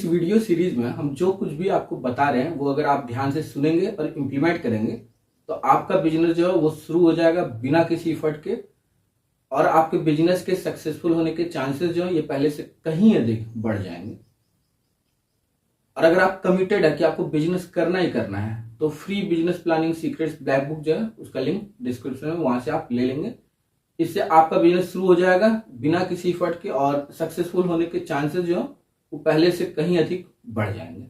इस video series में हम जो कुछ भी आपको बता रहे हैं वो अगर आप ध्यान से सुनेंगे और इम्प्लीमेंट करेंगे तो आपका बिजनेस जो है वो शुरू हो जाएगा बिना किसी इफर्ट के, और आपके बिजनेस के सक्सेसफुल होने के चांसेस जो है ये पहले से कहीं अधिक बढ़ जाएंगे। और अगर आप कमिटेड है कि आपको बिजनेस करना ही करना है तो free business planning secrets black book जो है उसका लिंक डिस्क्रिप्शन में, वहां से आप ले लेंगे। इससे आपका बिजनेस शुरू हो जाएगा बिना किसी इफर्ट के, और सक्सेसफुल होने के चांसेस जो है वो पहले से कहीं अधिक बढ़ जाएंगे।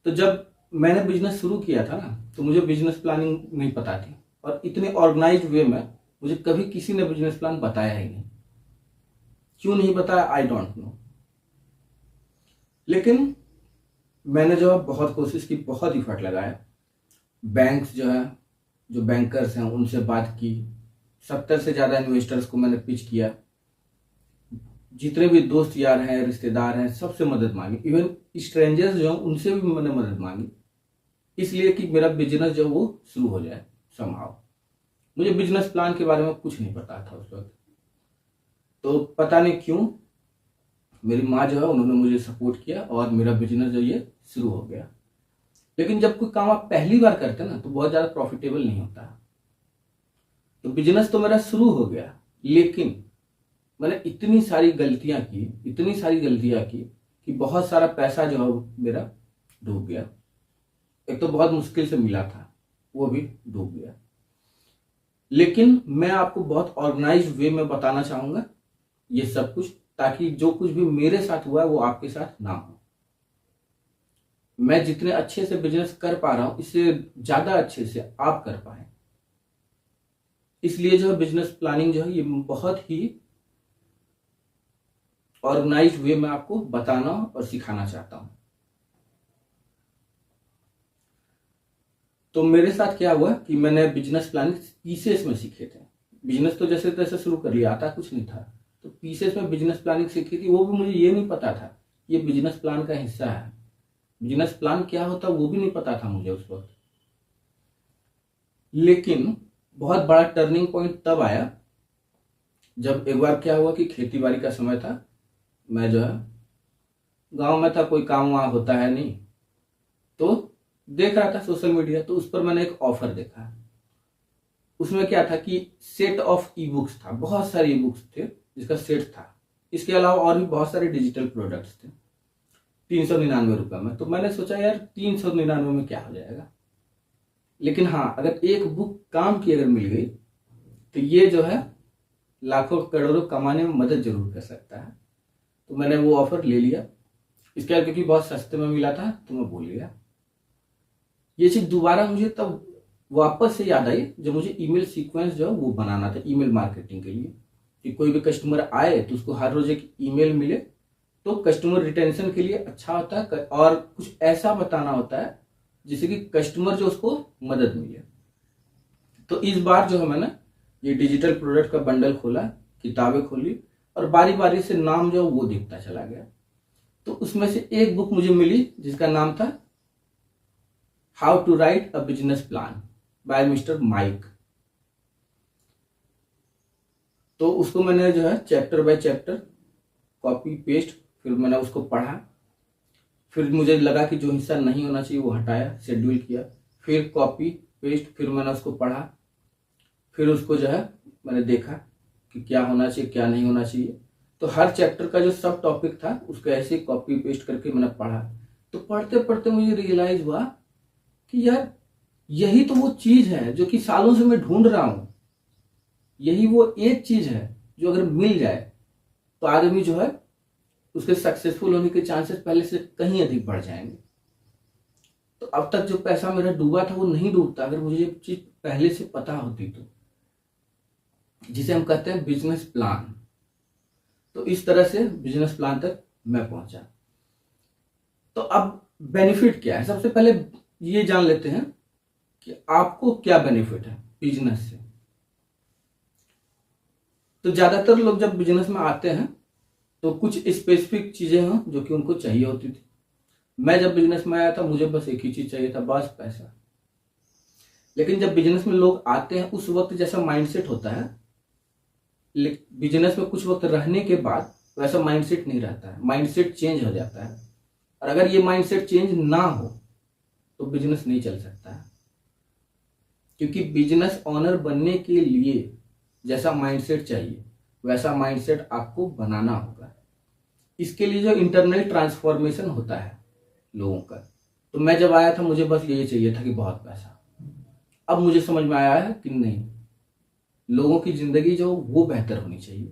तो जब मैंने बिजनेस शुरू किया था ना तो मुझे बिजनेस प्लानिंग नहीं पता थी, और इतने ऑर्गेनाइज्ड वे में मुझे कभी किसी ने बिजनेस प्लान बताया ही नहीं। क्यों नहीं बताया आई डोंट नो, लेकिन मैंने जो है बहुत कोशिश की, बहुत इफर्ट लगाया। बैंक्स जो है, जो बैंकर्स हैं उनसे बात की, 70 से ज्यादा इन्वेस्टर्स को मैंने पिच किया, जितने भी दोस्त यार हैं, रिश्तेदार हैं, सबसे मदद मांगी, इवन स्ट्रेंजर्स जो हैं उनसे भी मैंने मदद मांगी, इसलिए कि मेरा बिजनेस जो वो शुरू हो जाए समहाउ। मुझे बिजनेस प्लान के बारे में कुछ नहीं पता था उस वक्त, तो पता नहीं क्यों मेरी माँ जो है उन्होंने मुझे सपोर्ट किया और मेरा बिजनेस जो ये शुरू हो गया। लेकिन जब कोई काम आप पहली बार करते हैं ना तो बहुत ज्यादा प्रॉफिटेबल नहीं होता। तो बिजनेस तो मेरा शुरू हो गया, लेकिन मैंने इतनी सारी गलतियां की कि बहुत सारा पैसा जो है मेरा डूब गया। एक तो बहुत मुश्किल से मिला था, वो भी डूब गया। लेकिन मैं आपको बहुत ऑर्गेनाइज्ड वे में बताना चाहूंगा ये सब कुछ, ताकि जो कुछ भी मेरे साथ हुआ है वो आपके साथ ना हो। मैं जितने अच्छे से बिजनेस कर पा रहा हूं इससे ज्यादा अच्छे से आप कर पाए, इसलिए जो है बिजनेस प्लानिंग जो है ये बहुत ही ऑर्गेनाइज्ड वे में आपको बताना और सिखाना चाहता हूं। तो मेरे साथ क्या हुआ कि मैंने बिजनेस प्लानिंग पीसेस में सीखे थे। बिजनेस तो जैसे तैसे शुरू कर लिया, आता कुछ नहीं था, तो पीसेस में बिजनेस प्लानिंग सीखी थी। वो भी मुझे ये नहीं पता था ये बिजनेस प्लान का हिस्सा है। बिजनेस प्लान क्या होता वो भी नहीं पता था मुझे उस वक्त। लेकिन बहुत बड़ा टर्निंग पॉइंट तब आया जब एक बार क्या हुआ कि खेती बाड़ी का समय था। मैं जो है गांव में था, कोई काम वहां होता है नहीं, तो देख रहा था सोशल मीडिया, तो उस पर मैंने एक ऑफर देखा। उसमें क्या था कि सेट ऑफ ई बुक्स था, बहुत सारे ई बुक्स थे जिसका सेट था। इसके अलावा और भी बहुत सारे डिजिटल प्रोडक्ट्स थे 399 रुपए में। तो मैंने सोचा यार 399 में क्या हो जाएगा, लेकिन हाँ अगर एक बुक काम की अगर मिल गई तो ये जो है लाखों करोड़ों कमाने में मदद जरूर कर सकता है। तो मैंने वो ऑफर ले लिया। इसके बाद क्योंकि बहुत सस्ते में मिला था तो मैं बोल लिया। ये चीज दोबारा मुझे तब वापस से याद आई जब मुझे ईमेल सीक्वेंस जो है वो बनाना था ईमेल मार्केटिंग के लिए, कि कोई भी कस्टमर आए तो उसको हर रोज एक ईमेल मिले, तो कस्टमर रिटेंशन के लिए अच्छा होता है, और कुछ ऐसा बताना होता है जिससे कि कस्टमर जो उसको मदद मिले। तो इस बार जो है मैंने ये डिजिटल प्रोडक्ट का बंडल खोला, किताबें खोली, और बारी बारी से नाम जो वो दिखता चला गया। तो उसमें से एक बुक मुझे मिली जिसका नाम था how to write a business plan by mister Mike. तो उसको मैंने जो है chapter by chapter copy paste, फिर मैंने उसको पढ़ा। फिर मुझे लगा कि जो हिस्सा नहीं होना चाहिए वो हटाया, शेड्यूल किया, फिर कॉपी पेस्ट, फिर मैंने उसको पढ़ा। फिर उसको जो है मैंने देखा कि क्या होना चाहिए क्या नहीं होना चाहिए। तो हर चैप्टर का जो सब टॉपिक था उसको ऐसे कॉपी पेस्ट करके मैंने पढ़ा। तो पढ़ते पढ़ते मुझे रियलाइज हुआ कि यार यही तो वो चीज है जो कि सालों से मैं ढूंढ रहा हूं। यही वो एक चीज है जो अगर मिल जाए तो आदमी जो है उसके सक्सेसफुल होने के चांसेस पहले से कहीं अधिक बढ़ जाएंगे। तो अब तक जो पैसा मेरा डूबा था वो नहीं डूबता अगर मुझे ये चीज पहले से पता होती तो, जिसे हम कहते हैं बिजनेस प्लान। तो इस तरह से बिजनेस प्लान तक मैं पहुंचा। तो अब बेनिफिट क्या है, सबसे पहले ये जान लेते हैं कि आपको क्या बेनिफिट है बिजनेस से। तो ज्यादातर लोग जब बिजनेस में आते हैं तो कुछ स्पेसिफिक चीजें हैं जो कि उनको चाहिए होती थी। मैं जब बिजनेस में आया था मुझे बस एक ही चीज चाहिए था, बस पैसा। लेकिन जब बिजनेस में लोग आते हैं उस वक्त जैसा माइंडसेट होता है, बिजनेस में कुछ वक्त रहने के बाद वैसा माइंडसेट नहीं रहता है, माइंडसेट चेंज हो जाता है। और अगर ये माइंडसेट चेंज ना हो तो बिजनेस नहीं चल सकता है। क्योंकि बिजनेस ओनर बनने के लिए जैसा माइंडसेट चाहिए वैसा माइंडसेट आपको बनाना होगा। इसके लिए जो इंटरनल ट्रांसफॉर्मेशन होता है लोगों का, तो मैं जब आया था मुझे बस यही चाहिए था कि बहुत पैसा। अब मुझे समझ में आया है कि नहीं, लोगों की जिंदगी जो वो बेहतर होनी चाहिए,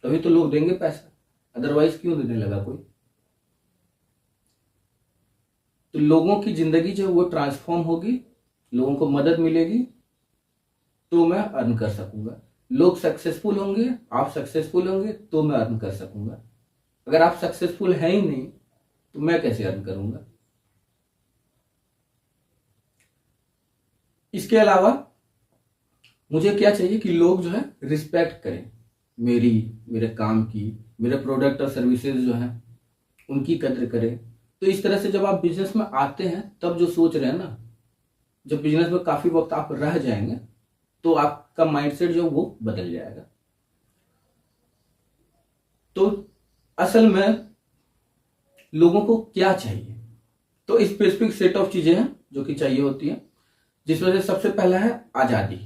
तभी तो लोग देंगे पैसा, अदरवाइज क्यों देने लगा कोई। तो लोगों की जिंदगी जो वो ट्रांसफॉर्म होगी, लोगों को मदद मिलेगी, तो मैं अर्न कर सकूंगा। लोग सक्सेसफुल होंगे, आप सक्सेसफुल होंगे, तो मैं अर्न कर सकूंगा। अगर आप सक्सेसफुल हैं ही नहीं तो मैं कैसे अर्न करूंगा। इसके अलावा मुझे क्या चाहिए कि लोग जो है रिस्पेक्ट करें मेरे काम की, मेरे प्रोडक्ट और सर्विसेज जो है उनकी कद्र करें। तो इस तरह से जब आप बिजनेस में आते हैं तब जो सोच रहे हैं ना, जब बिजनेस में काफी वक्त आप रह जाएंगे तो आपका माइंडसेट जो वो बदल जाएगा। तो असल में लोगों को क्या चाहिए, तो स्पेसिफिक सेट ऑफ चीजें हैं जो कि चाहिए होती है, जिसमें से सबसे पहला है आजादी।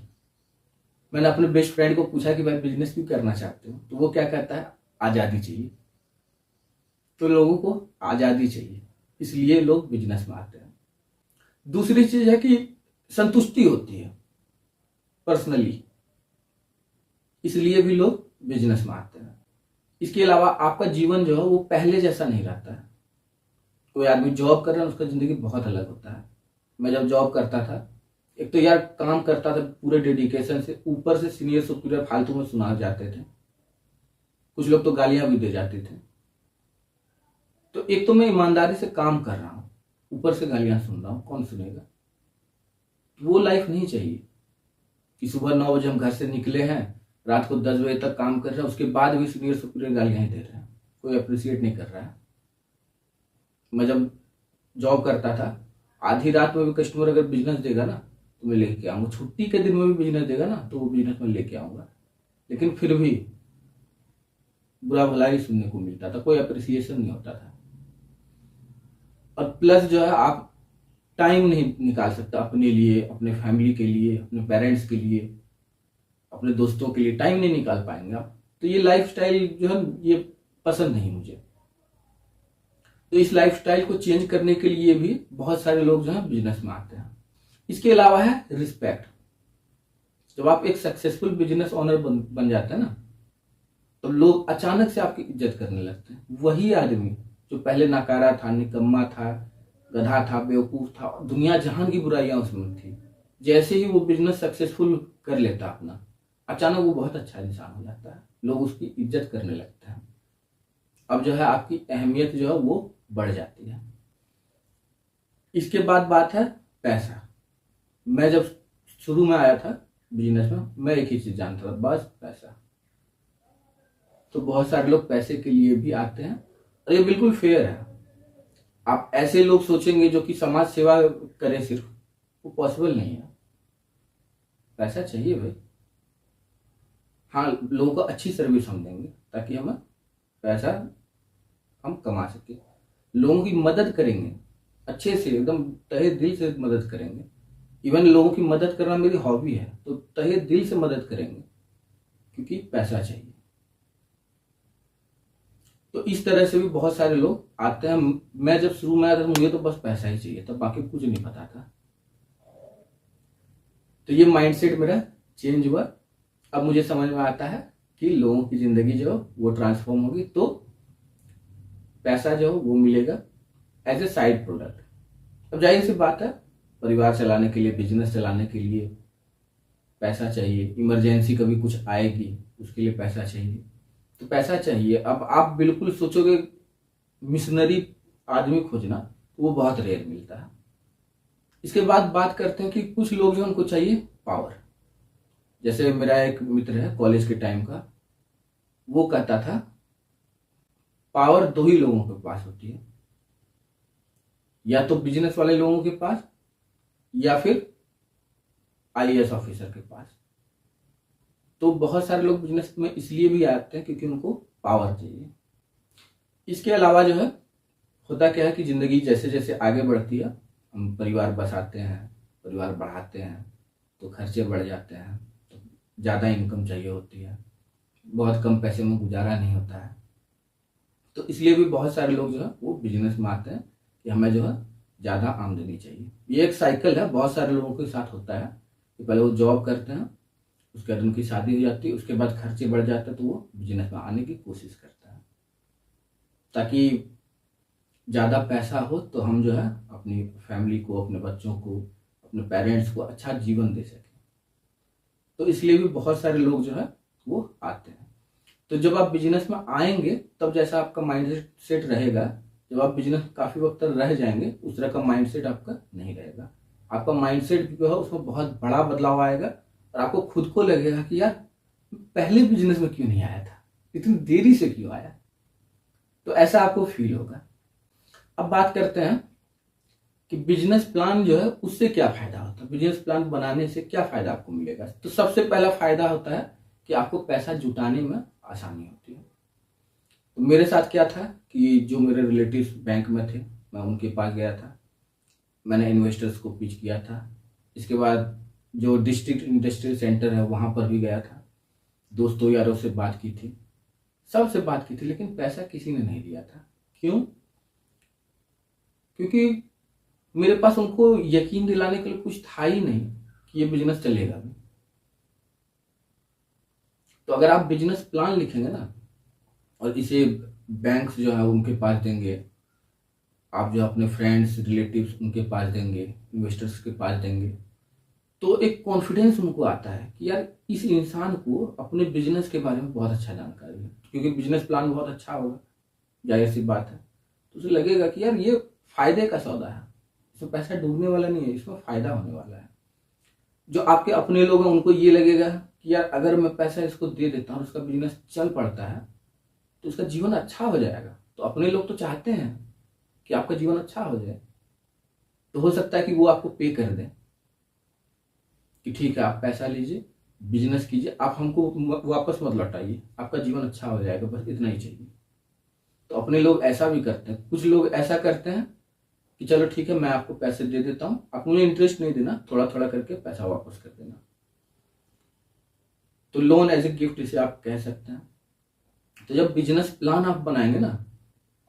मैंने अपने बेस्ट फ्रेंड को पूछा कि भाई बिजनेस क्यों करना चाहते हो, तो वो क्या कहता है, आजादी चाहिए। तो लोगों को आजादी चाहिए, इसलिए लोग बिजनेस में आते हैं। दूसरी चीज है कि संतुष्टि होती है पर्सनली, इसलिए भी लोग बिजनेस में आते हैं। इसके अलावा आपका जीवन जो है वो पहले जैसा नहीं रहता है। कोई आदमी जॉब कर रहा है, उसका जिंदगी बहुत अलग होता है। मैं जब जॉब करता था, एक तो यार काम करता था पूरे डेडिकेशन से, ऊपर से सीनियर सुपीरियर फालतू में सुना जाते थे, कुछ लोग तो गालियां भी दे जाते थे। तो एक तो मैं ईमानदारी से काम कर रहा हूं, ऊपर से गालियां सुन रहा हूं, कौन सुनेगा। वो लाइफ नहीं चाहिए कि सुबह 9 बजे हम घर से निकले हैं, रात को 10 बजे तक काम कर रहे हैं, उसके बाद भी सीनियर सुपीरियर गालियां ही दे रहे हैं, कोई अप्रिशिएट नहीं कर रहा है। मैं जब जॉब करता था, आधी रात में भी कस्टमर अगर बिजनेस देगा ना तो मैं लेके आऊंगा, छुट्टी के दिन में भी बिजनेस देगा ना तो वो बिजनेस में लेके आऊंगा। लेकिन फिर भी बुरा भला ही सुनने को मिलता था, कोई अप्रिसिएशन नहीं होता था। और प्लस जो है आप टाइम नहीं निकाल सकता अपने लिए, अपने फैमिली के लिए, अपने पेरेंट्स के लिए, अपने दोस्तों के लिए टाइम नहीं निकाल पाएंगे आप। तो ये लाइफस्टाइल जो है ये पसंद नहीं मुझे। तो इस लाइफस्टाइल को चेंज करने के लिए भी बहुत सारे लोग जो है बिजनेस में आते हैं। इसके अलावा है रिस्पेक्ट। जब आप एक सक्सेसफुल बिजनेस ओनर बन जाते हैं ना, तो लोग अचानक से आपकी इज्जत करने लगते हैं। वही आदमी जो पहले नकारा था, निकम्मा था, गधा था, बेवकूफ था, दुनिया जहान की बुराइयां उसमें थी, जैसे ही वो बिजनेस सक्सेसफुल कर लेता अपना, अचानक वो बहुत अच्छा इंसान हो जाता है, लोग उसकी इज्जत करने लगते हैं। अब जो है आपकी अहमियत जो है वो बढ़ जाती है। इसके बाद बात है पैसा। मैं जब शुरू में आया था बिजनेस में, मैं एक ही चीज जानता था, बस पैसा। तो बहुत सारे लोग पैसे के लिए भी आते हैं और ये बिल्कुल फेयर है। आप ऐसे लोग सोचेंगे जो कि समाज सेवा करें सिर्फ, वो पॉसिबल नहीं है। पैसा चाहिए भाई, हाँ लोगों को अच्छी सर्विस हम देंगे ताकि हमें पैसा हम कमा सके, लोगों की मदद करेंगे अच्छे से, एकदम तहे दिल से मदद करेंगे। इवन लोगों की मदद करना मेरी हॉबी है, तो तहे दिल से मदद करेंगे क्योंकि पैसा चाहिए। तो इस तरह से भी बहुत सारे लोग आते हैं। मैं जब शुरू में आया था मुझे तो बस पैसा ही चाहिए था, बाकी कुछ नहीं पता था। तो ये माइंडसेट मेरा चेंज हुआ। अब मुझे समझ में आता है कि लोगों की जिंदगी जो वो ट्रांसफॉर्म होगी तो पैसा जो वो मिलेगा एज ए साइड प्रोडक्ट। अब जाहिर सी बात है, परिवार चलाने के लिए, बिजनेस चलाने के लिए पैसा चाहिए, इमरजेंसी कभी कुछ आएगी उसके लिए पैसा चाहिए, तो पैसा चाहिए। अब आप बिल्कुल सोचोगे मिशनरी आदमी खोजना, तो वो बहुत रेयर मिलता है। इसके बाद बात करते हैं कि कुछ लोग जो उनको चाहिए पावर। जैसे मेरा एक मित्र है कॉलेज के टाइम का, वो कहता था पावर दो ही लोगों के पास होती है, या तो बिजनेस वाले लोगों के पास या फिर IAS ऑफिसर के पास। तो बहुत सारे लोग बिजनेस में इसलिए भी आते हैं क्योंकि उनको पावर चाहिए। इसके अलावा जो है होता क्या है कि जिंदगी जैसे जैसे आगे बढ़ती है, हम परिवार बसाते हैं, परिवार बढ़ाते हैं, तो खर्चे बढ़ जाते हैं, तो ज़्यादा इनकम चाहिए होती है, बहुत कम पैसे में गुजारा नहीं होता है। तो इसलिए भी बहुत सारे लोग जो है वो बिजनेस में आते हैं कि हमें जो है ज़्यादा आमदनी चाहिए। ये एक साइकिल है, बहुत सारे लोगों के साथ होता है कि पहले वो जॉब करते हैं, उसके बाद उनकी शादी हो जाती है, उसके बाद खर्चे बढ़ जाते हैं, तो वो बिजनेस में आने की कोशिश करता है ताकि ज़्यादा पैसा हो, तो हम जो है अपनी फैमिली को, अपने बच्चों को, अपने पेरेंट्स को अच्छा जीवन दे सकें। तो इसलिए भी बहुत सारे लोग जो है वो आते हैं। तो जब आप बिजनेस में आएंगे तब जैसा आपका माइंड सेट रहेगा, जब आप बिजनेस काफ़ी वक्त तक रह जाएंगे उस तरह का माइंड सेट आपका नहीं रहेगा। आपका माइंड सेट जो है उसमें बहुत बड़ा बदलाव आएगा और आपको खुद को लगेगा कि यार पहले बिजनेस में क्यों नहीं आया था, इतनी देरी से क्यों आया। तो ऐसा आपको फील होगा। अब बात करते हैं कि बिजनेस प्लान जो है उससे क्या फायदा होता है, बिजनेस प्लान बनाने से क्या फायदा आपको मिलेगा। तो सबसे पहला फायदा होता है कि आपको पैसा जुटाने में आसानी होती है। तो मेरे साथ क्या था कि जो मेरे रिलेटिव्स बैंक में थे, मैं उनके पास गया था, मैंने इन्वेस्टर्स को पिच किया था। इसके बाद जो डिस्ट्रिक्ट इंडस्ट्रियल सेंटर है वहाँ पर भी गया था, दोस्तों यारों से बात की थी, सबसे बात की थी, लेकिन पैसा किसी ने नहीं दिया था। क्यों? क्योंकि मेरे पास उनको यकीन दिलाने के लिए कुछ था ही नहीं कि ये बिजनेस चलेगा भी। तो अगर आप बिजनेस प्लान लिखेंगे ना और इसे बैंक्स जो है उनके पास देंगे, आप जो अपने फ्रेंड्स रिलेटिव्स उनके पास देंगे, इन्वेस्टर्स के पास देंगे, तो एक कॉन्फिडेंस उनको आता है कि यार इस इंसान को अपने बिजनेस के बारे में बहुत अच्छा जानकारी है, क्योंकि बिजनेस प्लान बहुत अच्छा होगा, जाहिर सी बात है। तो उसे लगेगा कि यार ये फायदे का सौदा है, इसमें पैसा डूबने वाला नहीं है, इसमें फायदा होने वाला है। जो आपके अपने लोग हैं उनको ये लगेगा कि यार अगर मैं पैसा इसको दे देता हूँ, उसका बिजनेस चल पड़ता है, तो उसका जीवन अच्छा हो जाएगा। तो अपने लोग तो चाहते हैं कि आपका जीवन अच्छा हो जाए, तो हो सकता है कि वो आपको पे कर दें कि ठीक है आप पैसा लीजिए, बिजनेस कीजिए, आप हमको वापस मत लौटाइए, आपका जीवन अच्छा हो जाएगा, बस इतना ही चाहिए। तो अपने लोग ऐसा भी करते हैं। कुछ लोग ऐसा करते हैं कि चलो ठीक है मैं आपको पैसे दे देता हूँ, आप मुझे इंटरेस्ट नहीं देना, थोड़ा थोड़ा करके पैसा वापस कर देना। तो लोन एज ए गिफ्ट इसे आप कह सकते हैं। तो जब बिजनेस प्लान आप बनाएंगे ना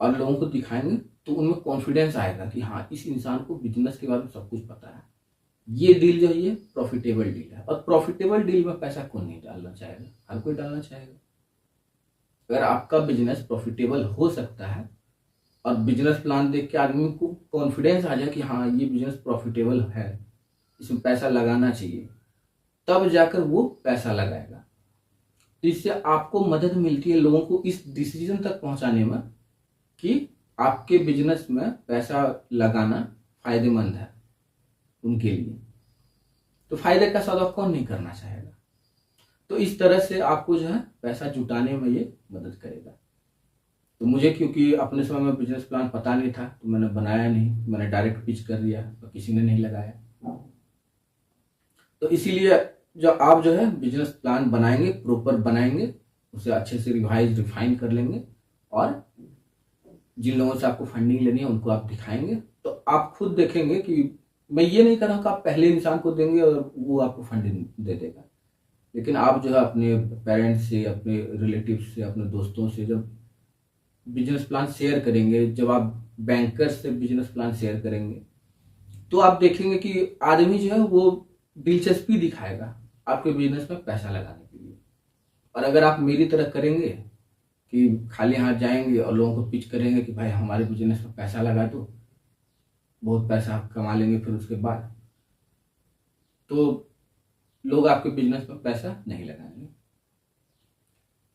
और लोगों को दिखाएंगे, तो उनमें कॉन्फिडेंस आएगा कि हाँ इस इंसान को बिजनेस के बारे में सब कुछ पता है, ये डील जो है ये प्रॉफिटेबल डील है। और प्रॉफिटेबल डील में पैसा कौन नहीं डालना चाहेगा, हर कोई डालना चाहेगा। अगर आपका बिजनेस प्रॉफिटेबल हो सकता है और बिजनेस प्लान देख के आदमी को कॉन्फिडेंस आ जाए कि हाँ ये बिजनेस प्रॉफिटेबल है, इसमें पैसा लगाना चाहिए, तब जाकर वो पैसा लगाएगा। तो इससे आपको मदद मिलती है लोगों को इस डिसीजन तक पहुंचाने में कि आपके बिजनेस में पैसा लगाना फायदेमंद है उनके लिए। तो फायदे का सौदा कौन नहीं करना चाहेगा। तो इस तरह से आपको जो है पैसा जुटाने में ये मदद करेगा। तो मुझे क्योंकि अपने समय में बिजनेस प्लान पता नहीं था, तो मैंने बनाया नहीं, मैंने डायरेक्ट पिच कर दिया और किसी ने नहीं लगाया। तो इसीलिए जो आप जो है बिजनेस प्लान बनाएंगे, प्रॉपर बनाएंगे, उसे अच्छे से रिवाइज रिफाइन कर लेंगे और जिन लोगों से आपको फंडिंग लेनी है उनको आप दिखाएंगे, तो आप खुद देखेंगे कि मैं ये नहीं कर रहा हूँ कि आप पहले इंसान को देंगे और वो आपको फंडिंग दे देगा, लेकिन आप जो है अपने पेरेंट्स से, अपने रिलेटिव से, अपने दोस्तों से जब बिजनेस प्लान शेयर करेंगे, जब आप बैंकर्स से बिजनेस प्लान शेयर करेंगे, तो आप देखेंगे कि आदमी जो है वो दिलचस्पी दिखाएगा आपके बिजनेस में पैसा लगाने के लिए। और अगर आप मेरी तरह करेंगे कि खाली हाथ जाएंगे और लोगों को पिच करेंगे कि भाई हमारे बिजनेस में पैसा लगा दो, बहुत पैसा आप कमा लेंगे, फिर उसके बाद तो लोग आपके बिजनेस में पैसा नहीं लगाएंगे।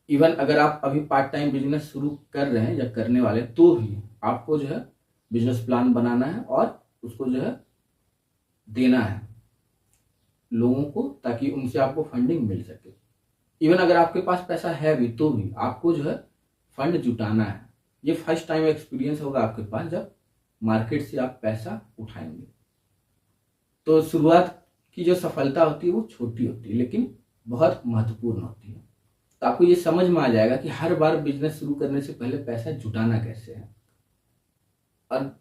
इवन अगर आप अभी पार्ट टाइम बिजनेस शुरू कर रहे हैं या करने वाले, तो भी आपको जो है बिजनेस प्लान बनाना है और उसको जो है देना है लोगों को, ताकि उनसे आपको फंडिंग मिल सके। इवन अगर आपके पास पैसा है भी, तो भी आपको जो है फंड जुटाना है। ये फर्स्ट टाइम एक्सपीरियंस होगा आपके पास जब मार्केट से आप पैसा उठाएंगे। तो शुरुआत की जो सफलता होती है वो छोटी होती है, लेकिन बहुत महत्वपूर्ण होती है। तो आपको ये समझ में आ जाएगा कि हर बार बिजनेस शुरू करने से पहले पैसा जुटाना कैसे है। और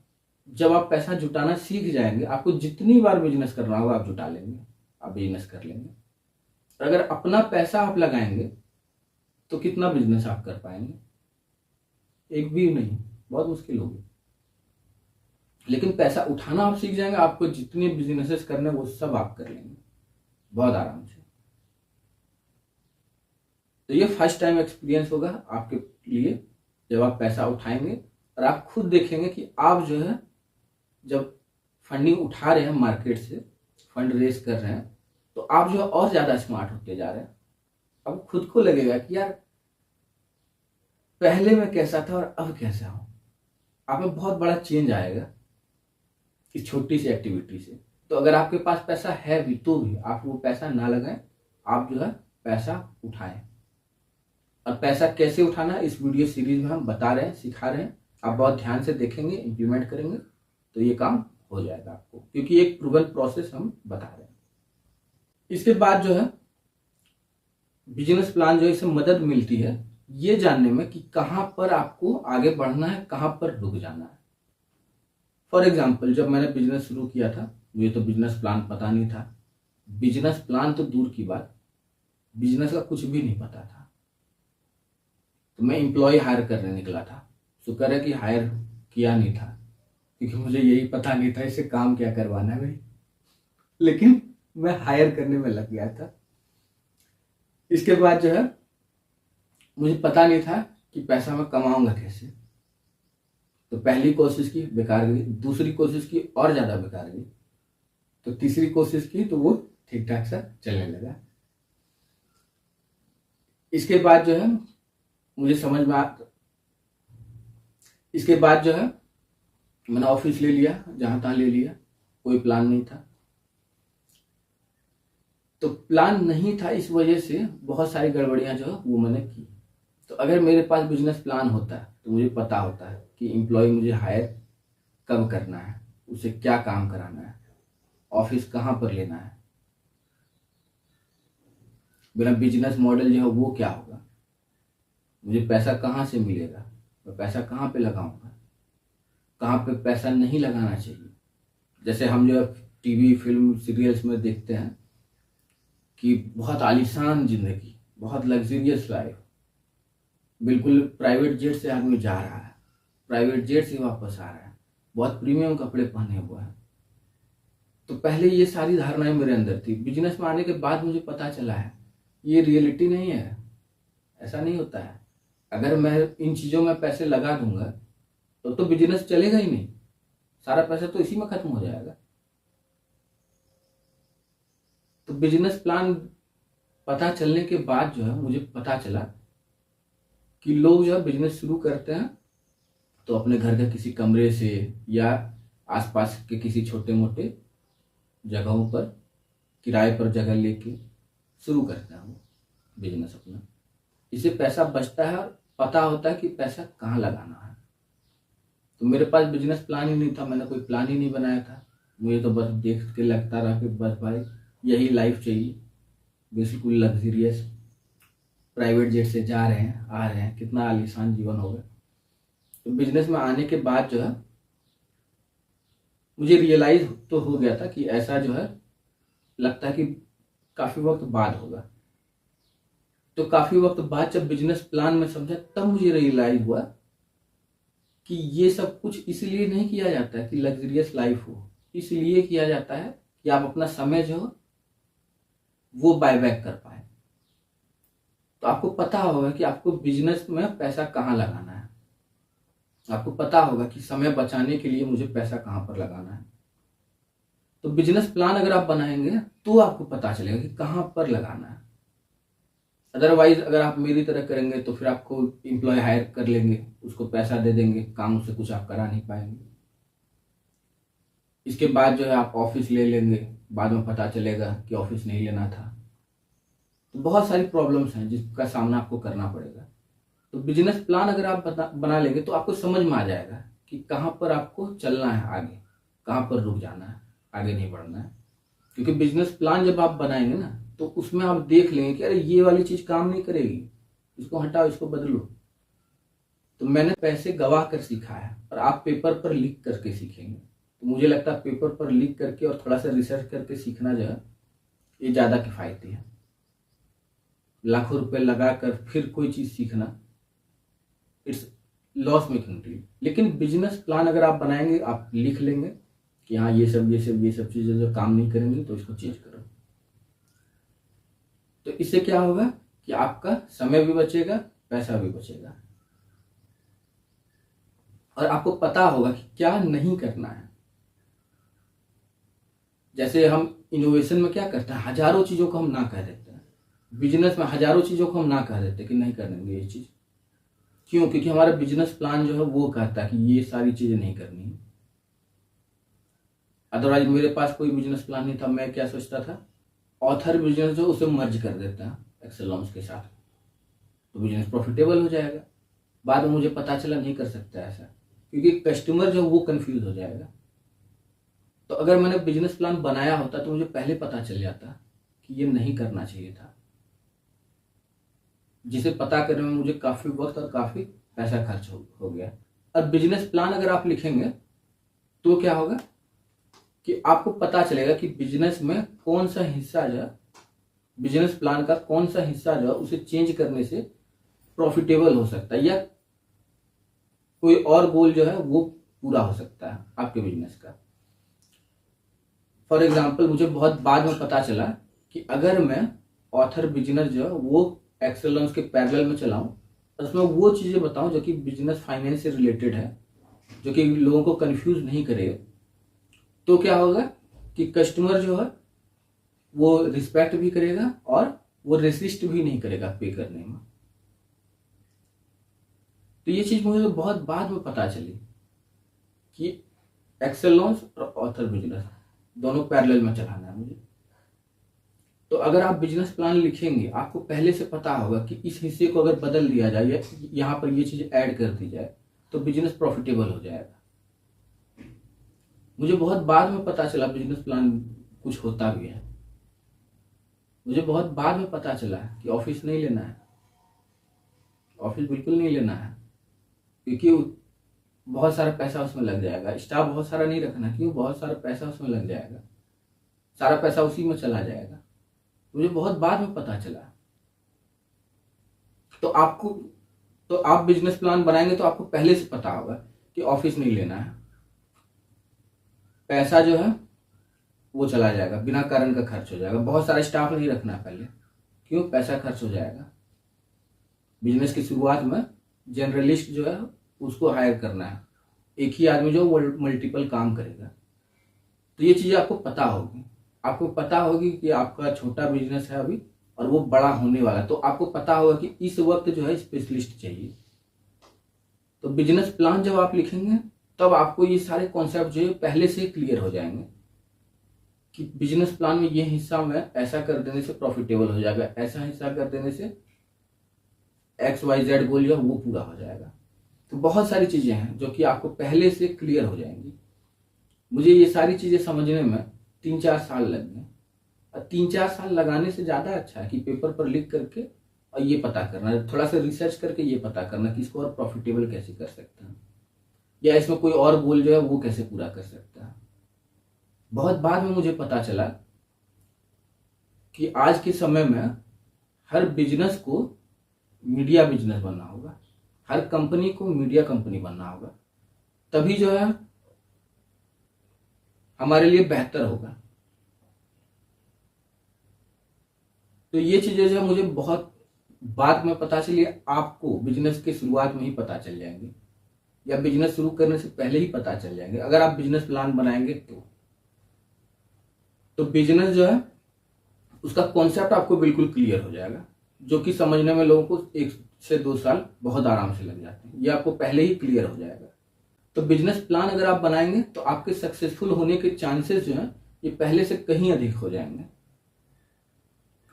जब आप पैसा जुटाना सीख जाएंगे, आपको जितनी बार बिजनेस करना होगा आप जुटा लेंगे, आप बिजनेस कर लेंगे। और अगर अपना पैसा आप लगाएंगे तो कितना बिजनेस आप कर पाएंगे? एक भी नहीं, बहुत मुश्किल होगी। लेकिन पैसा उठाना आप सीख जाएंगे, आपको जितने बिजनेसेस करने वो सब आप कर लेंगे बहुत आराम से। तो ये फर्स्ट टाइम एक्सपीरियंस होगा आपके लिए जब आप पैसा उठाएंगे और आप खुद देखेंगे कि आप जो है जब फंडिंग उठा रहे हैं मार्केट से, फंड रेज कर रहे हैं, तो आप जो है और ज्यादा स्मार्ट होते जा रहे हैं। अब खुद को लगेगा कि यार पहले मैं कैसा था और अब कैसा हूं। आप में बहुत बड़ा चेंज आएगा इस छोटी सी एक्टिविटी से। तो अगर आपके पास पैसा है भी तो भी आप वो पैसा ना लगाएं, आप जो है पैसा उठाएं। और पैसा कैसे उठाना इस वीडियो सीरीज में हम बता रहे हैं, सिखा रहे हैं। आप बहुत ध्यान से देखेंगे, इंप्लीमेंट करेंगे तो ये काम हो जाएगा आपको, क्योंकि एक प्रूवन प्रोसेस हम बता रहे हैं। इसके बाद जो है बिजनेस प्लान जो है इससे मदद मिलती है ये जानने में कि कहां पर आपको आगे बढ़ना है, कहां पर रुक जाना है। फॉर एग्जाम्पल, जब मैंने बिजनेस शुरू किया था मुझे तो बिजनेस प्लान पता नहीं था। बिजनेस प्लान तो दूर की बात, बिजनेस का कुछ भी नहीं पता था। तो मैं एम्प्लॉय हायर करने निकला था। शुक्र है कि हायर किया नहीं था, क्योंकि मुझे यही पता नहीं था इससे काम क्या करवाना है भाई। लेकिन मैं हायर करने में लग गया था। इसके बाद जो है मुझे पता नहीं था कि पैसा मैं कमाऊंगा कैसे। तो पहली कोशिश की, बेकार गई। दूसरी कोशिश की और ज्यादा बेकार गई। तो तीसरी कोशिश की तो वो ठीक ठाक सा चलने लगा। इसके बाद जो है मुझे समझ में इसके बाद जो है मैंने ऑफिस ले लिया, जहां तहां ले लिया, कोई प्लान नहीं था। तो प्लान नहीं था, इस वजह से बहुत सारी गड़बड़ियां जो है वो मैंने की। तो अगर मेरे पास बिजनेस प्लान होता है तो मुझे पता होता है कि एम्प्लॉय मुझे हायर कब करना है, उसे क्या काम कराना है, ऑफिस कहाँ पर लेना है, मेरा बिजनेस मॉडल जो है वो क्या होगा, मुझे पैसा कहाँ से मिलेगा, मैं पैसा कहाँ पे लगाऊंगा, कहाँ पे पैसा नहीं लगाना चाहिए। जैसे हम जो टीवी फिल्म सीरियल्स में देखते हैं कि बहुत आलीशान जिंदगी, बहुत लग्जरियस लाइफ, बिल्कुल प्राइवेट जेट से आदमी जा रहा है, प्राइवेट जेट से वापस आ रहा है, बहुत प्रीमियम कपड़े पहने हुए हैं। तो पहले ये सारी धारणाएं मेरे अंदर थी। बिजनेस में आने के बाद मुझे पता चला है ये रियलिटी नहीं है, ऐसा नहीं होता है। अगर मैं इन चीजों में पैसे लगा दूंगा तो बिजनेस चलेगा ही नहीं, सारा पैसा तो इसी में खत्म हो जाएगा। तो बिजनेस प्लान पता चलने के बाद जो है मुझे पता चला कि लोग जो है बिजनेस शुरू करते हैं तो अपने घर के किसी कमरे से या आसपास के किसी छोटे मोटे जगहों पर किराए पर जगह लेके शुरू करते हैं वो बिजनेस अपना। इससे पैसा बचता है और पता होता है कि पैसा कहाँ लगाना है। तो मेरे पास बिजनेस प्लान ही नहीं था, मैंने कोई प्लान ही नहीं बनाया था। मुझे तो बस देख के लगता रहा कि बस भाई यही लाइफ चाहिए, बिल्कुल लग्जरियस, प्राइवेट जेट से जा रहे हैं आ रहे हैं, कितना आलीशान जीवन होगा। तो बिजनेस में आने के बाद जो है मुझे रियलाइज तो हो गया था कि ऐसा जो है लगता है कि काफी वक्त बाद होगा। तो काफी वक्त बाद जब बिजनेस प्लान में समझा तब मुझे रियलाइज हुआ कि ये सब कुछ इसलिए नहीं किया जाता है कि लग्जरियस लाइफ हो, इसलिए किया जाता है कि आप अपना समय जो वो बाय बैक कर पाए। तो आपको पता होगा कि आपको बिजनेस में पैसा कहाँ लगाना है, आपको पता होगा कि समय बचाने के लिए मुझे पैसा कहाँ पर लगाना है। तो बिजनेस प्लान अगर आप बनाएंगे तो आपको पता चलेगा कि कहाँ पर लगाना है। अदरवाइज अगर आप मेरी तरह करेंगे तो फिर आपको एम्प्लॉय हायर कर लेंगे, उसको पैसा दे देंगे, काम उससे कुछ आप करा नहीं पाएंगे। इसके बाद जो है आप ऑफिस ले लेंगे, बाद में पता चलेगा कि ऑफिस नहीं लेना था। तो बहुत सारी प्रॉब्लम्स हैं जिसका सामना आपको करना पड़ेगा। तो बिजनेस प्लान अगर आप बना लेंगे तो आपको समझ में आ जाएगा कि कहाँ पर आपको चलना है, आगे कहाँ पर रुक जाना है, आगे नहीं बढ़ना है। क्योंकि बिजनेस प्लान जब आप बनाएंगे ना तो उसमें आप देख लेंगे कि अरे ये वाली चीज काम नहीं करेगी, इसको हटाओ, इसको बदलो। तो मैंने पैसे गवा कर सीखा है और आप पेपर पर लिख करके सीखेंगे। तो मुझे लगता है पेपर पर लिख करके और थोड़ा सा रिसर्च करके सीखना जो है ये ज़्यादा किफ़ायती है। लाखों रुपए लगा कर फिर कोई चीज़ सीखना, इट्स लॉस मेकिंग डील। लेकिन बिजनेस प्लान अगर आप बनाएंगे, आप लिख लेंगे कि हाँ ये सब चीज़ें जो काम नहीं करेंगी तो इसको चेंज करो, तो इससे क्या होगा कि आपका समय भी बचेगा, पैसा भी बचेगा, और आपको पता होगा कि क्या नहीं करना है। जैसे हम इनोवेशन में क्या करते हैं, हजारों चीज़ों को हम ना कह देते हैं। बिजनेस में हजारों चीज़ों को हम ना कह देते कि नहीं करेंगे ये चीज़। क्यों? क्योंकि हमारा बिजनेस प्लान जो है वो कहता है कि ये सारी चीज़ें नहीं करनी है। अदरवाइज मेरे पास कोई बिजनेस प्लान नहीं था, मैं क्या सोचता था, ऑथर बिजनेस जो उसे मर्ज कर देता है एक्सेल लॉन्च के साथ, तो बिजनेस प्रॉफिटेबल हो जाएगा। बाद में मुझे पता चला नहीं कर सकता ऐसा, क्योंकि कस्टमर जो वो कंफ्यूज हो जाएगा। तो अगर मैंने बिजनेस प्लान बनाया होता तो मुझे पहले पता चल जाता कि ये नहीं करना चाहिए था, जिसे पता करने में मुझे काफ़ी वक्त और काफ़ी पैसा खर्च हो गया। और बिजनेस प्लान अगर आप लिखेंगे तो क्या होगा कि आपको पता चलेगा कि बिजनेस में कौन सा हिस्सा जो है, बिजनेस प्लान का कौन सा हिस्सा जो है उसे चेंज करने से प्रॉफिटेबल हो सकता है, या कोई और गोल जो है वो पूरा हो सकता है आपके बिजनेस का। फॉर एग्जाम्पल, मुझे बहुत बाद में पता चला कि अगर मैं ऑथर बिजनेस जो है वो एक्सेलेंस के पैरेलल में चलाऊं, उसमें वो चीज़ें बताऊं जो कि बिजनेस फाइनेंस से रिलेटेड है, जो कि लोगों को कंफ्यूज नहीं करेगा, तो क्या होगा कि कस्टमर जो है वो रिस्पेक्ट भी करेगा और वो रेसिस्ट भी नहीं करेगा पे करने में। तो ये चीज़ मुझे तो बहुत बाद में पता चली कि एक्सेल लॉन्च और ऑथर बिजनेस दोनों पैरेलल में चलाना है मुझे। तो अगर आप बिजनेस प्लान लिखेंगे, आपको पहले से पता होगा कि इस हिस्से को अगर बदल दिया जाए या यहाँ पर ये चीज़ ऐड कर दी जाए तो बिजनेस प्रॉफिटेबल हो जाएगा। मुझे बहुत बाद में पता चला बिजनेस प्लान कुछ होता भी है। मुझे बहुत बाद में पता चला कि ऑफिस नहीं लेना है, ऑफिस बिल्कुल नहीं लेना है, क्योंकि बहुत सारा पैसा उसमें लग जाएगा। स्टाफ बहुत सारा नहीं रखना, क्यों? बहुत सारा पैसा उसमें लग जाएगा, सारा पैसा उसी में चला जाएगा। मुझे बहुत बाद में पता चला। तो आप बिजनेस प्लान बनाएंगे तो आपको पहले से पता होगा कि ऑफिस नहीं लेना है, पैसा जो है वो चला जाएगा, बिना कारण का खर्च हो जाएगा। बहुत सारा स्टाफ नहीं रखना पहले, क्यों? पैसा खर्च हो जाएगा। बिजनेस की शुरुआत में जनरलिस्ट जो है उसको हायर करना है, एक ही आदमी जो मल्टीपल काम करेगा। तो ये चीज़ें आपको पता होगी। आपको पता होगी कि आपका छोटा बिजनेस है अभी और वो बड़ा होने वाला है, तो आपको पता होगा कि इस वक्त जो है स्पेशलिस्ट चाहिए। तो बिजनेस प्लान जब आप लिखेंगे तब आपको ये सारे कॉन्सेप्ट जो है पहले से क्लियर हो जाएंगे कि बिजनेस प्लान में ये हिस्सा में ऐसा कर देने से प्रॉफिटेबल हो जाएगा, ऐसा हिस्सा कर देने से XYZ गोल जो है वो पूरा हो जाएगा। तो बहुत सारी चीज़ें हैं जो कि आपको पहले से क्लियर हो जाएंगी। मुझे ये सारी चीज़ें समझने में 3-4 साल लग गए, और 3-4 साल लगाने से ज़्यादा अच्छा है कि पेपर पर लिख करके और ये पता करना, थोड़ा सा रिसर्च करके ये पता करना कि इसको और प्रॉफिटेबल कैसे कर सकते हैं, या इसमें कोई और गोल जो है वो कैसे पूरा कर सकता है। बहुत बाद में मुझे पता चला कि आज के समय में हर बिजनेस को मीडिया बिजनेस बनना होगा, हर कंपनी को मीडिया कंपनी बनना होगा, तभी जो है हमारे लिए बेहतर होगा। तो ये चीजें जो है मुझे बहुत बाद में पता चली, आपको बिजनेस के शुरुआत में ही पता चल जाएंगे या बिजनेस शुरू करने से पहले ही पता चल जाएंगे अगर आप बिजनेस प्लान बनाएंगे तो बिजनेस जो है उसका कॉन्सेप्ट आपको बिल्कुल क्लियर हो जाएगा, जो कि समझने में लोगों को 1 से 2 साल बहुत आराम से लग जाते हैं। ये आपको पहले ही क्लियर हो जाएगा। तो बिजनेस प्लान अगर आप बनाएंगे तो आपके सक्सेसफुल होने के चांसेस जो हैं ये पहले से कहीं अधिक हो जाएंगे,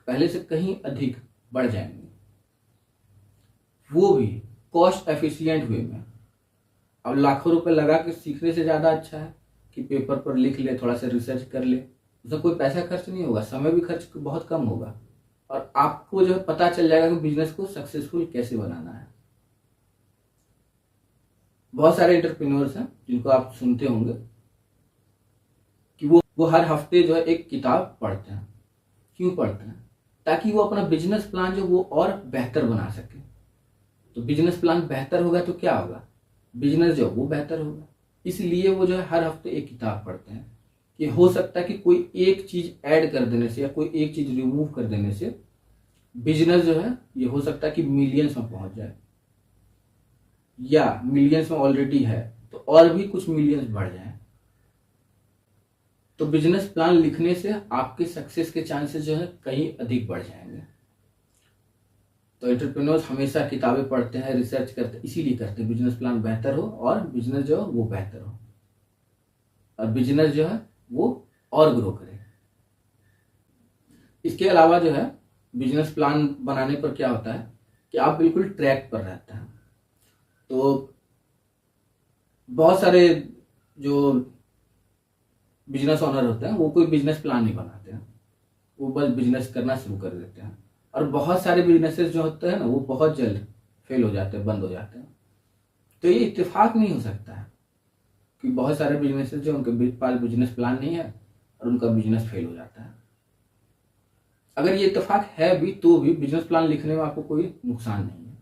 पहले से कहीं अधिक बढ़ जाएंगे, वो भी कॉस्ट एफिशिएंट वे में। अब लाखों रुपए लगा के सीखने से ज़्यादा अच्छा है कि पेपर पर लिख ले, थोड़ा सा रिसर्च कर ले, उसमें कोई पैसा खर्च नहीं होगा, समय भी खर्च बहुत कम होगा और आपको जो है पता चल जाएगा कि बिजनेस को सक्सेसफुल कैसे बनाना है। बहुत सारे एंटरप्रेन्योर्स हैं जिनको आप सुनते होंगे कि वो हर हफ्ते जो है एक किताब पढ़ते हैं। क्यों पढ़ते हैं? ताकि वो अपना बिजनेस प्लान जो वो और बेहतर बना सके। तो बिजनेस प्लान बेहतर होगा तो क्या होगा? बिजनेस जो वो बेहतर होगा। इसलिए वो जो है हर हफ्ते एक किताब पढ़ते हैं कि हो सकता है कि कोई एक चीज ऐड कर देने से या कोई एक चीज रिमूव कर देने से बिजनेस जो है ये हो सकता है कि मिलियंस में पहुंच जाए, या मिलियंस में ऑलरेडी है तो और भी कुछ मिलियंस बढ़ जाए। तो बिजनेस प्लान लिखने से आपके सक्सेस के चांसेस जो है कहीं अधिक बढ़ जाएंगे। तो एंटरप्रेन्योर्स हमेशा किताबें पढ़ते हैं, रिसर्च करते हैं, इसीलिए करते हैं बिजनेस प्लान बेहतर हो और बिजनेस जो है वो बेहतर हो और बिजनेस जो है वो और ग्रो करे। इसके अलावा जो है बिजनेस प्लान बनाने पर क्या होता है कि आप बिल्कुल ट्रैक पर रहते हैं। तो बहुत सारे जो बिजनेस ओनर होते हैं वो कोई बिजनेस प्लान नहीं बनाते हैं, वो बस बिजनेस करना शुरू कर देते हैं। और बहुत सारे बिजनेसेस जो होते हैं ना वो बहुत जल्द फेल हो जाते हैं, बंद हो जाते हैं। तो ये इत्तेफाक नहीं हो सकता है कि बहुत सारे बिजनेसेस जो उनके पास बिजनेस प्लान नहीं है और उनका बिजनेस फेल हो जाता है। अगर ये इत्तेफाक है भी तो भी बिजनेस प्लान लिखने में आपको कोई नुकसान नहीं है।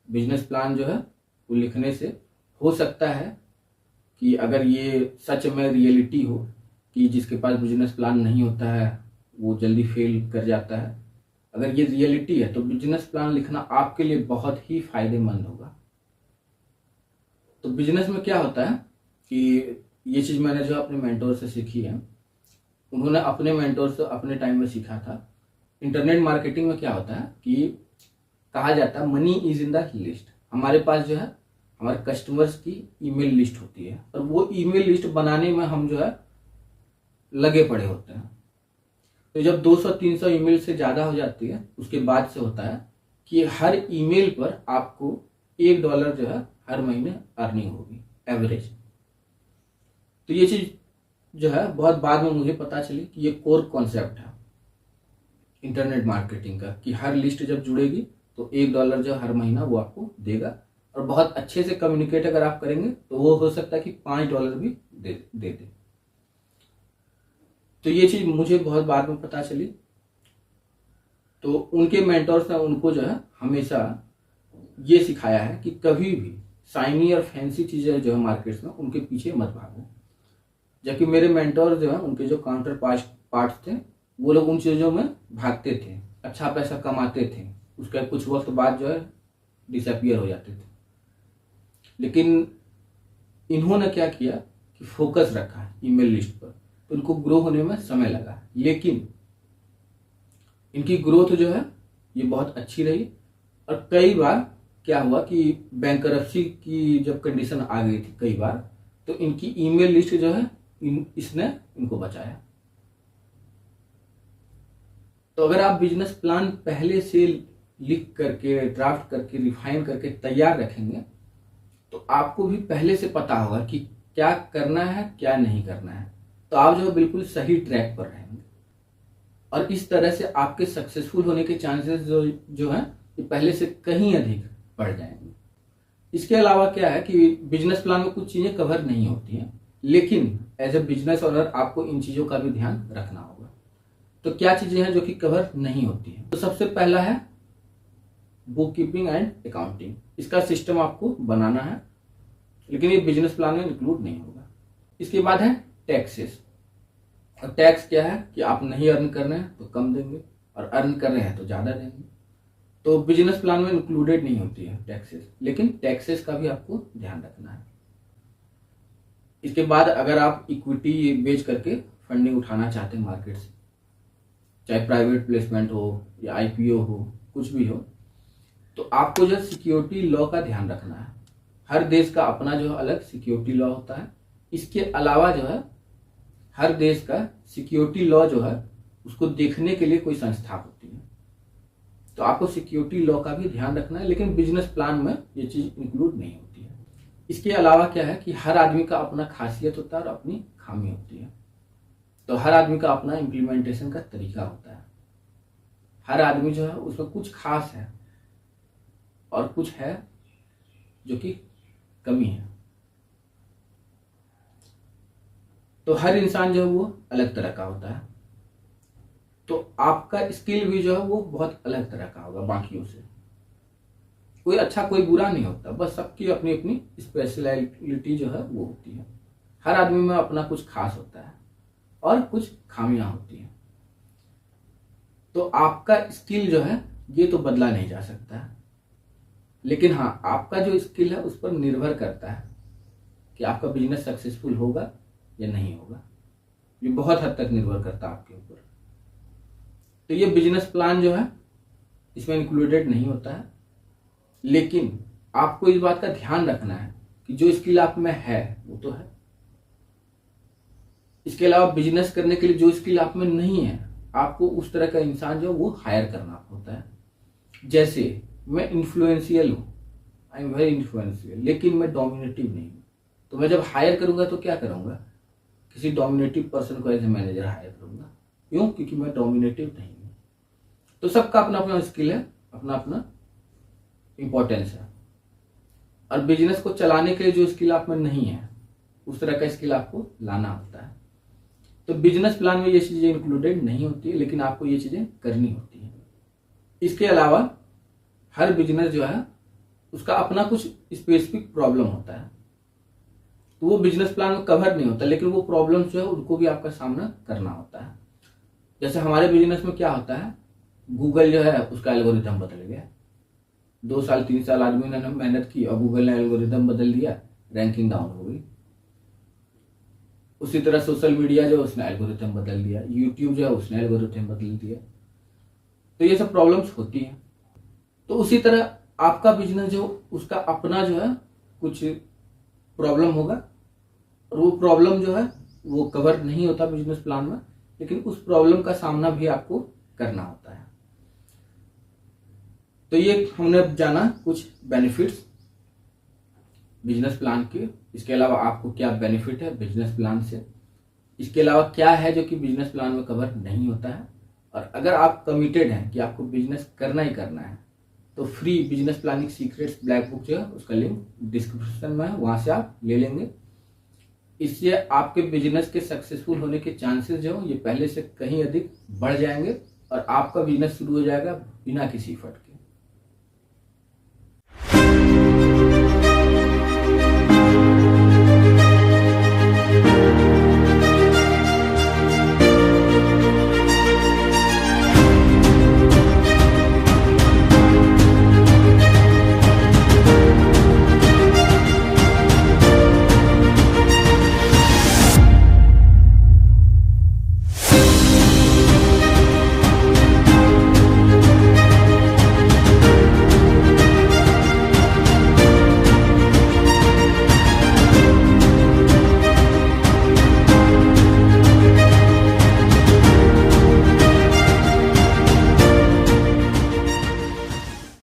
बिजनेस प्लान जो है वो लिखने से हो सकता है कि अगर ये सच में रियलिटी हो कि जिसके पास बिजनेस प्लान नहीं होता है वो जल्दी फेल कर जाता है, अगर ये रियलिटी है तो बिजनेस प्लान लिखना आपके लिए बहुत ही फायदेमंद होगा। तो बिजनेस में क्या होता है कि ये चीज मैंने जो अपने मेंटोर से सीखी है, उन्होंने अपने मेंटोर से अपने टाइम में सीखा था। इंटरनेट मार्केटिंग में क्या होता है कि कहा जाता है money is in the list. हमारे पास जो है हमारे कस्टमर्स की ईमेल लिस्ट होती है और वो ईमेल लिस्ट बनाने में हम जो है लगे पड़े होते हैं। तो जब 200-300 ईमेल से ज्यादा हो जाती है उसके बाद से होता है कि हर ईमेल पर आपको $1 जो है हर महीने अर्निंग होगी एवरेज। तो ये चीज जो है बहुत बाद में मुझे पता चली कि ये कोर कॉन्सेप्ट है इंटरनेट मार्केटिंग का कि हर लिस्ट जब जुड़ेगी तो $1 जो हर महीना वो आपको देगा और बहुत अच्छे से कम्युनिकेट अगर आप करेंगे तो वो हो सकता है कि $5 भी दे। तो ये चीज मुझे बहुत बाद में पता चली। तो उनके मेंटोर्स ने उनको जो है हमेशा ये सिखाया है कि कभी भी शाइनी और फैंसी चीजें जो है मार्केट्स में उनके पीछे मत भागो। जबकि मेरे मेंटोर जो है उनके जो काउंटर पार्ट्स थे वो लोग उन चीजों में भागते थे, अच्छा पैसा कमाते थे, उसके कुछ वक्त बाद जो है डिसअपियर हो जाते थे। लेकिन इन्होंने क्या किया कि फोकस रखा ईमेल लिस्ट पर, तो इनको ग्रो होने में समय लगा, लेकिन इनकी ग्रोथ जो है ये बहुत अच्छी रही। और कई बार क्या हुआ कि बैंकरप्सी की जब कंडीशन आ गई थी कई बार, तो इनकी ईमेल लिस्ट जो है इसने इनको बचाया। तो अगर आप बिजनेस प्लान पहले से लिख करके, ड्राफ्ट करके, रिफाइन करके तैयार रखेंगे तो आपको भी पहले से पता होगा कि क्या करना है क्या नहीं करना है। तो आप जो है बिल्कुल सही ट्रैक पर रहेंगे और इस तरह से आपके सक्सेसफुल होने के चांसेस जो है ये पहले से कहीं अधिक बढ़ जाएंगे। इसके अलावा क्या है कि बिजनेस प्लान में कुछ चीजें कवर नहीं होती हैं, लेकिन एज ए बिजनेस ओनर आपको इन चीजों का भी ध्यान रखना होगा। तो क्या चीजें हैं जो कि कवर नहीं होती हैं? तो सबसे पहला है बुक कीपिंग एंड अकाउंटिंग। इसका सिस्टम आपको बनाना है, लेकिन ये बिजनेस प्लान में इंक्लूड नहीं होगा। इसके बाद है टैक्सेस। और टैक्स क्या है कि आप नहीं अर्न कर रहे हैं तो कम देंगे और अर्न कर रहे हैं तो ज्यादा देंगे। तो बिजनेस प्लान में इंक्लूडेड नहीं होती है टैक्सेस, लेकिन टैक्सेस का भी आपको ध्यान रखना है। इसके बाद अगर आप इक्विटी बेच करके फंडिंग उठाना चाहते हैं मार्केट से, चाहे प्राइवेट प्लेसमेंट हो या आईपीओ हो, कुछ भी हो, तो आपको जो सिक्योरिटी लॉ का ध्यान रखना है। हर देश का अपना जो अलग सिक्योरिटी लॉ होता है। इसके अलावा जो है हर देश का सिक्योरिटी लॉ जो है उसको देखने के लिए कोई संस्था होती है। तो आपको सिक्योरिटी लॉ का भी ध्यान रखना है, लेकिन बिजनेस प्लान में ये चीज इंक्लूड नहीं होती है। इसके अलावा क्या है कि हर आदमी का अपना खासियत होता है और अपनी खामी होती है। तो हर आदमी का अपना इम्प्लीमेंटेशन का तरीका होता है। हर आदमी जो है उसमें कुछ खास है और कुछ है जो कि कमी है। तो हर इंसान जो है वो अलग तरह का होता है। तो आपका स्किल भी जो है वो बहुत अलग तरह का होगा बाकियों से। कोई अच्छा कोई बुरा नहीं होता, बस सबकी अपनी अपनी स्पेशलिटी जो है वो होती है। हर आदमी में अपना कुछ खास होता है और कुछ खामियां होती हैं। तो आपका स्किल जो है ये तो बदला नहीं जा सकता है, लेकिन हाँ आपका जो स्किल है उस पर निर्भर करता है कि आपका बिजनेस सक्सेसफुल होगा या नहीं होगा। ये बहुत हद तक निर्भर करता है आपके ऊपर। तो ये बिजनेस प्लान जो है इसमें इंक्लूडेड नहीं होता है, लेकिन आपको इस बात का ध्यान रखना है कि जो स्किल आप में है वो तो है। इसके अलावा बिजनेस करने के लिए जो स्किल आप में नहीं है, आपको उस तरह का इंसान जो वो हायर करना होता है। जैसे मैं इन्फ्लुएंशियल हूं, आई एम वेरी इन्फ्लुएंशियल, लेकिन मैं डोमिनेटिव नहीं हूं, तो मैं जब हायर करूंगा तो क्या करूंगा, किसी डोमिनेटिव पर्सन को एज ए मैनेजर हायर करूंगा। क्यों? क्योंकि मैं डोमिनेटिव नहीं हूं। तो सबका अपना अपना स्किल है, अपना अपना इंपॉर्टेंस है। और बिजनेस को चलाने के लिए जो स्किल आप में नहीं है उस तरह का स्किल आपको लाना होता है। तो बिजनेस प्लान में ये चीजें इंक्लूडेड नहीं होती है, लेकिन आपको ये चीजें करनी होती है। इसके अलावा हर बिजनेस जो है उसका अपना कुछ स्पेसिफिक प्रॉब्लम होता है, तो वो बिजनेस प्लान में कवर नहीं होता, लेकिन वो प्रॉब्लम जो है उनको भी आपका सामना करना होता है। जैसे हमारे बिजनेस में क्या होता है, गूगल जो है उसका एल्गोरिथम बदल गया। 2 साल 3 साल आदमी ने मेहनत की और गूगल ने एल्गोरिथम बदल दिया, रैंकिंग डाउन हो गई। उसी तरह सोशल मीडिया जो उसने एल्गोरिथम बदल दिया, यूट्यूब जो है उसने एल्गोरिथम बदल दिया। तो ये सब प्रॉब्लम्स होती हैं। तो उसी तरह आपका बिजनेस जो उसका अपना जो है कुछ प्रॉब्लम होगा, और वो प्रॉब्लम जो है वो कवर नहीं होता बिजनेस प्लान में, लेकिन उस प्रॉब्लम का सामना भी आपको करना होता है। तो ये हमने जाना कुछ बेनिफिट्स बिजनेस प्लान के। इसके अलावा आपको क्या बेनिफिट है बिजनेस प्लान से, इसके अलावा क्या है जो कि बिजनेस प्लान में कवर नहीं होता है। और अगर आप कमिटेड हैं कि आपको बिजनेस करना ही करना है, तो free business planning secrets black book जो है उसका लिंक डिस्क्रिप्शन में है, वहां से आप ले लेंगे। इससे आपके बिजनेस के सक्सेसफुल होने के चांसेस जो ये पहले से कहीं अधिक बढ़ जाएंगे और आपका बिजनेस शुरू हो जाएगा बिना किसी एफर्ट के।